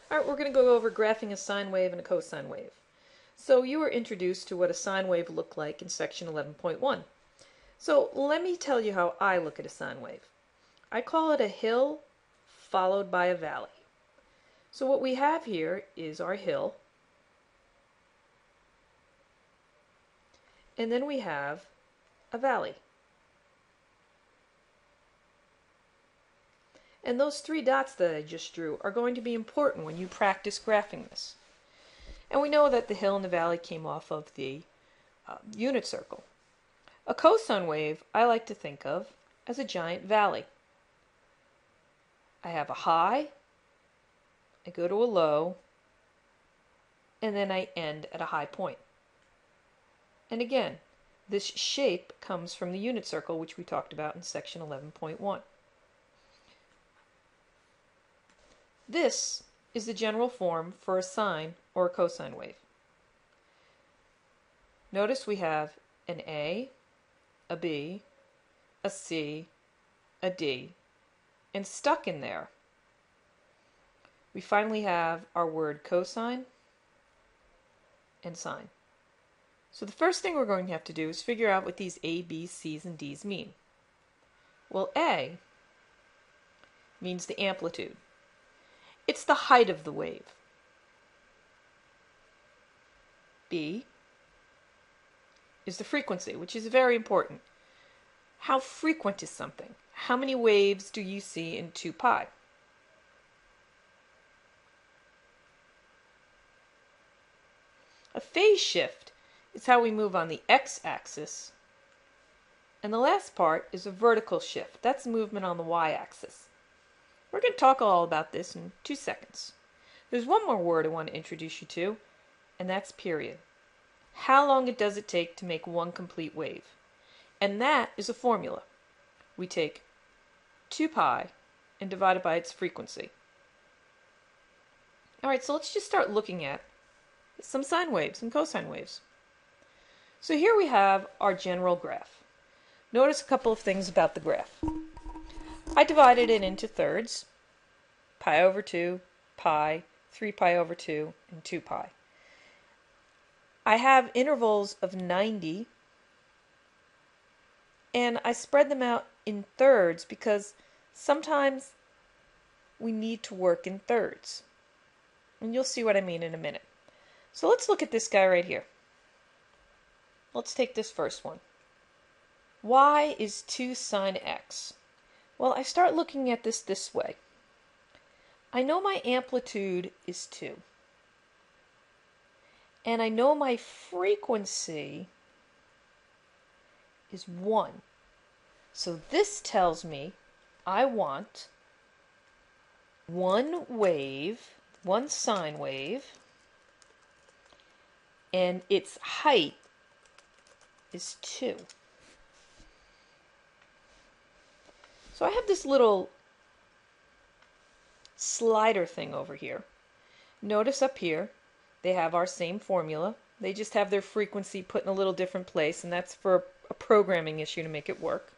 All right, we're going to go over graphing a sine wave and a cosine wave. So you were introduced to what a sine wave looked like in section 11.1. So let me tell you how I look at a sine wave. I call it a hill followed by a valley. So what we have here is our hill, and then we have a valley. And those three dots that I just drew are going to be important when you practice graphing this. And we know that the hill and the valley came off of the unit circle. A cosine wave I like to think of as a giant valley. I have a high, I go to a low, and then I end at a high point. And again, this shape comes from the unit circle, which we talked about in section 11.1. This is the general form for a sine or a cosine wave. Notice we have an A, a B, a C, a D, and stuck in there, we finally have our word cosine and sine. So the first thing we're going to have to do is figure out what these A, B, C's, and D's mean. Well, A means the amplitude. It's the height of the wave. B is the frequency, which is very important. How frequent is something? How many waves do you see in 2 pi? A phase shift is how we move on the x-axis. And the last part is a vertical shift. That's movement on the y-axis. We're going to talk all about this in 2 seconds. There's one more word I want to introduce you to, and that's period. How long does it take to make one complete wave? And that is a formula. We take 2 pi and divide it by its frequency. Alright, so let's just start looking at some sine waves, some cosine waves. So here we have our general graph. Notice a couple of things about the graph. I divided it into thirds, pi over 2, pi, 3 pi over 2, and 2 pi. I have intervals of 90, and I spread them out in thirds because sometimes we need to work in thirds. And you'll see what I mean in a minute. So let's look at this guy right here. Let's take this first one. Y is 2 sine x. Well, I start looking at this way. I know my amplitude is 2. And I know my frequency is 1. So this tells me I want one wave, one sine wave, and its height is 2. So I have this little slider thing over here. Notice up here they have our same formula. They just have their frequency put in a little different place, and that's for a programming issue to make it work.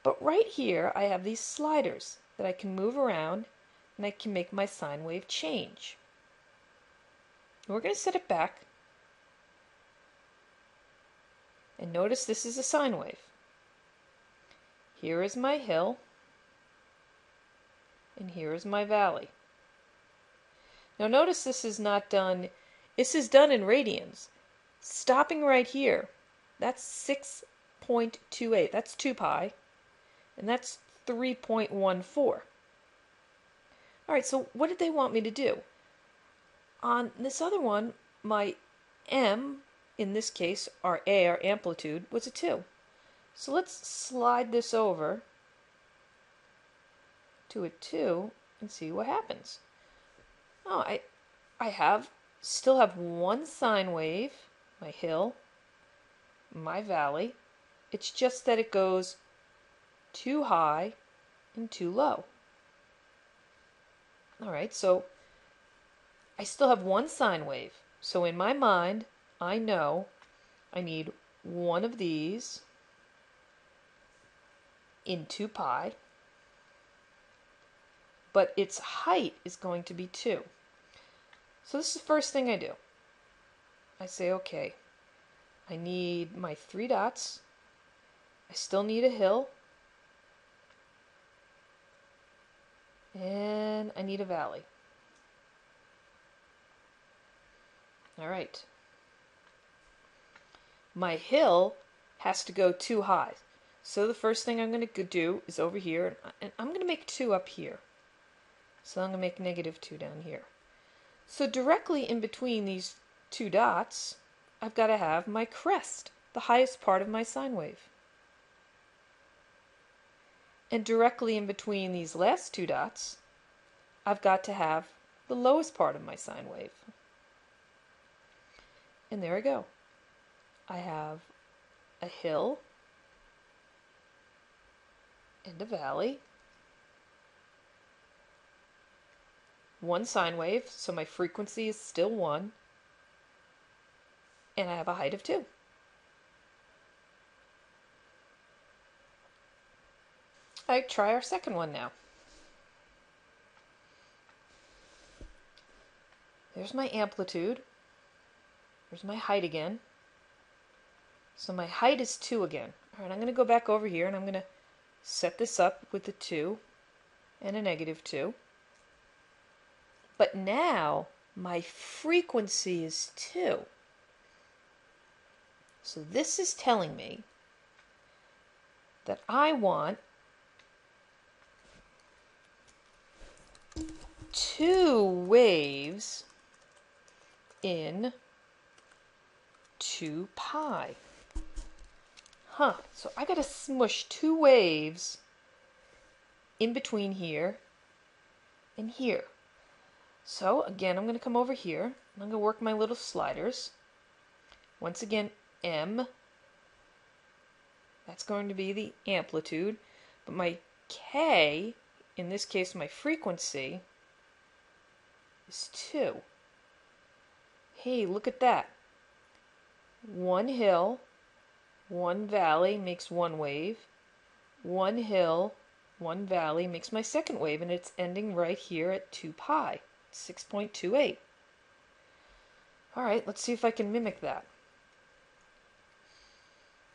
But right here I have these sliders that I can move around, and I can make my sine wave change. We're going to set it back. And notice this is a sine wave. Here is my hill, and here is my valley. Now notice this is not done, this is done in radians. Stopping right here, that's 6.28, that's 2 pi, and that's 3.14. Alright, so what did they want me to do? On this other one, my M, in this case, our A, our amplitude, was a 2. So let's slide this over to a 2 and see what happens. Oh, I still have one sine wave, my hill, my valley. It's just that it goes too high and too low. Alright, so I still have one sine wave. So in my mind, I know I need one of these in 2 pi, but its height is going to be 2. So this is the first thing I do. I say, okay, I need my 3 dots. I still need a hill. And I need a valley. All right. My hill has to go 2 high. So the first thing I'm going to do is over here, and I'm going to make 2 up here. So I'm going to make -2 down here. So directly in between these 2 dots, I've got to have my crest, the highest part of my sine wave. And directly in between these last 2 dots, I've got to have the lowest part of my sine wave. And there I go. I have a hill and a valley, 1 sine wave, so my frequency is still 1, and I have a height of 2. All right, try our second one now. There's my amplitude. There's my height again. So my height is 2 again. All right, I'm going to go back over here and I'm going to set this up with a 2 and a -2. But now my frequency is 2. So this is telling me that I want 2 waves in 2 pi. So I got to smush 2 waves in between here and here. So again, I'm going to come over here, and I'm going to work my little sliders. Once again, M, that's going to be the amplitude, but my K, in this case my frequency, is 2. Hey, look at that. 1 hill, 1 valley makes 1 wave. 1 hill, 1 valley makes my second wave, and it's ending right here at 2 pi, 6.28. All right, let's see if I can mimic that.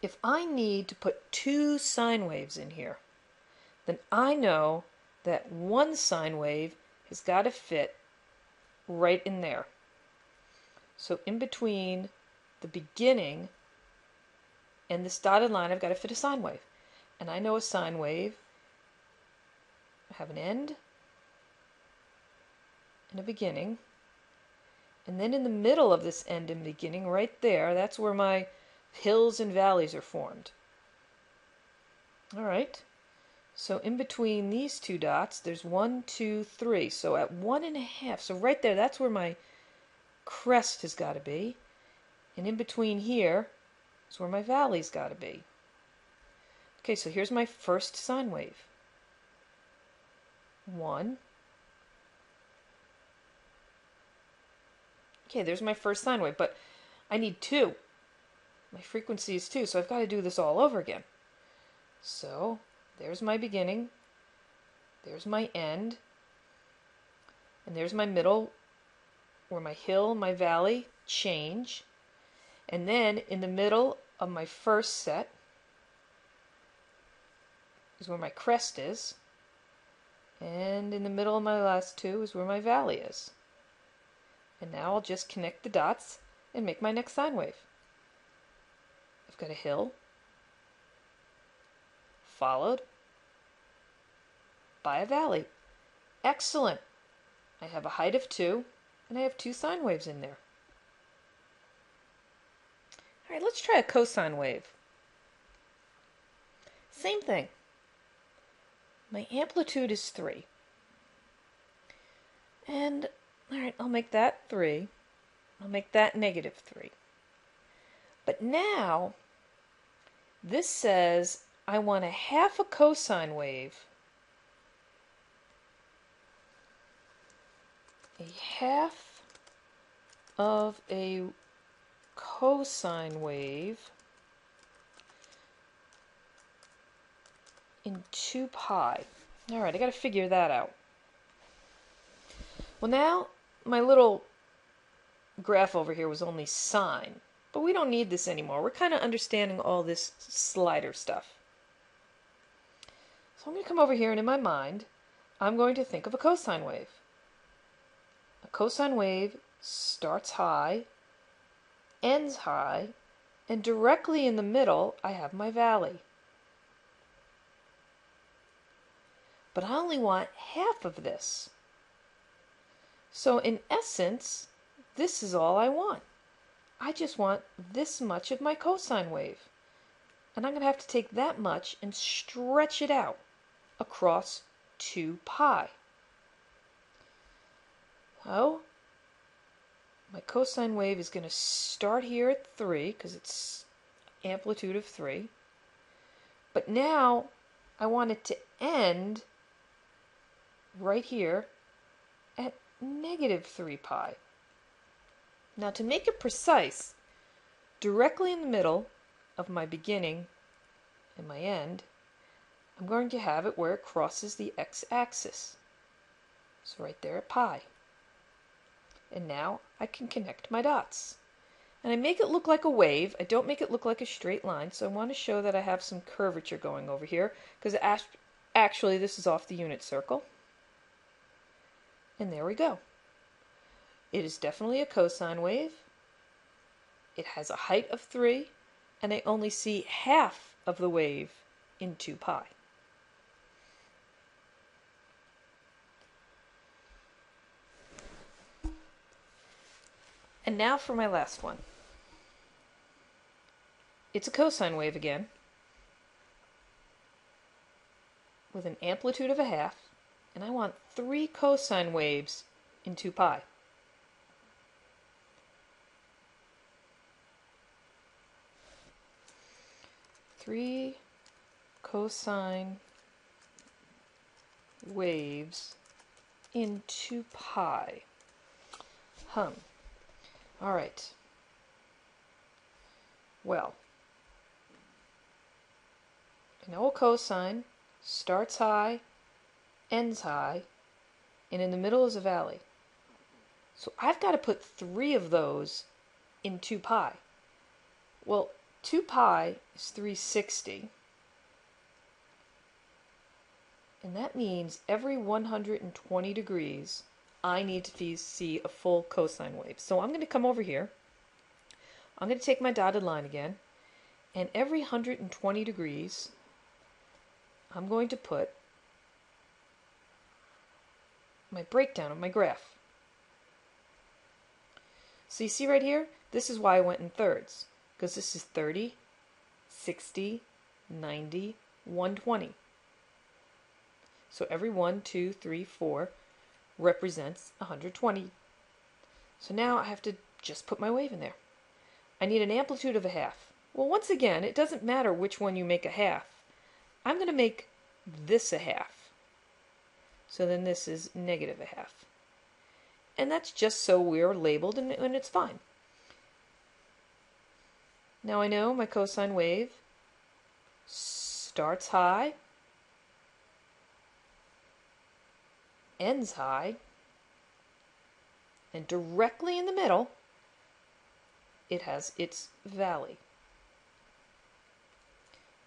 If I need to put 2 sine waves in here, then I know that 1 sine wave has got to fit right in there. So in between the beginning and this dotted line, I've got to fit a sine wave. And I know a sine wave, I have an end and a beginning. And then in the middle of this end and beginning, right there, that's where my hills and valleys are formed. All right. So in between these 2 dots, there's 1, 2, 3. So at 1.5, so right there, that's where my crest has got to be. And in between here is where my valley's got to be. Okay, so here's my first sine wave. 1. Okay, there's my first sine wave, but I need 2. My frequency is 2, so I've got to do this all over again. So there's my beginning, there's my end, and there's my middle where my hill and my valley change. And then in the middle of my first set is where my crest is. And in the middle of my last 2 is where my valley is. And now I'll just connect the dots and make my next sine wave. I've got a hill followed by a valley. Excellent. I have a height of 2 and I have 2 sine waves in there. All right, let's try a cosine wave. Same thing. My amplitude is 3. And, all right, I'll make that 3. I'll make that -3. But now, this says I want a half a cosine wave. A half of a cosine wave in 2 pi. All right, I got to figure that out. Well, now my little graph over here was only sine, but we don't need this anymore. We're kind of understanding all this slider stuff. So I'm going to come over here, and in my mind, I'm going to think of a cosine wave. A cosine wave starts high, ends high, and directly in the middle, I have my valley. But I only want half of this. So in essence, this is all I want. I just want this much of my cosine wave. And I'm going to have to take that much and stretch it out across 2 pi. So my cosine wave is going to start here at 3 because it's amplitude of 3. But now I want it to end right here at negative 3 pi. Now to make it precise, directly in the middle of my beginning and my end, I'm going to have it where it crosses the x-axis. So right there at pi. And now I can connect my dots. And I make it look like a wave. I don't make it look like a straight line, so I want to show that I have some curvature going over here, because actually this is off the unit circle. And there we go. It is definitely a cosine wave. It has a height of 3, and I only see half of the wave in 2 pi. And now for my last one. It's a cosine wave again, with an amplitude of a half, and I want 3 cosine waves in 2 pi. Three cosine waves in 2 pi. All right. Well, I know a cosine starts high, ends high, and in the middle is a valley. So I've got to put 3 of those in 2 pi. Well, 2 pi is 360. And that means every 120 degrees, I need to see a full cosine wave. So I'm going to come over here. I'm going to take my dotted line again. And every 120 degrees, I'm going to put my breakdown of my graph. So you see right here, this is why I went in thirds. Because this is 30, 60, 90, 120. So every 1, 2, 3, 4 represents 120. So now I have to just put my wave in there. I need an amplitude of a half. Well, once again, it doesn't matter which one you make a half. I'm going to make this a half. So then this is negative a half. And that's just so we're labeled, and it's fine. Now I know my cosine wave starts high, ends high, and directly in the middle, it has its valley.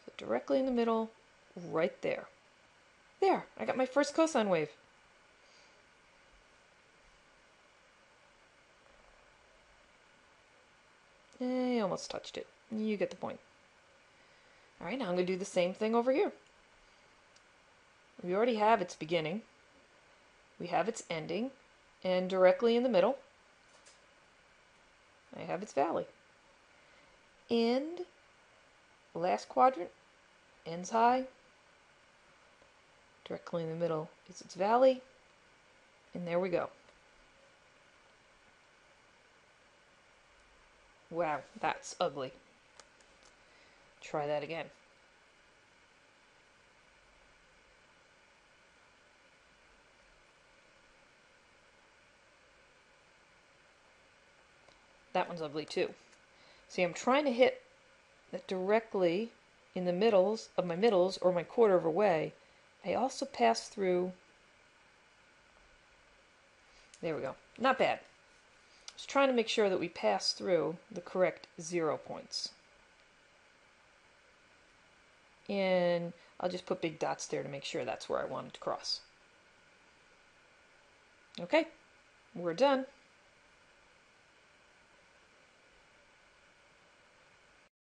So directly in the middle, right there. There, I got my first cosine wave. I almost touched it. You get the point. Alright, now I'm going to do the same thing over here. We already have its beginning. We have its ending. And directly in the middle, I have its valley. And last quadrant, ends high. Directly in the middle is its valley. And there we go. Wow, that's ugly. Try that again. That one's ugly too. See, I'm trying to hit that directly in the middles of my middles or my quarter of a way. I also pass through There we go. Not bad. Just trying to make sure that we pass through the correct 0 points. And I'll just put big dots there to make sure that's where I wanted to cross. Okay, we're done.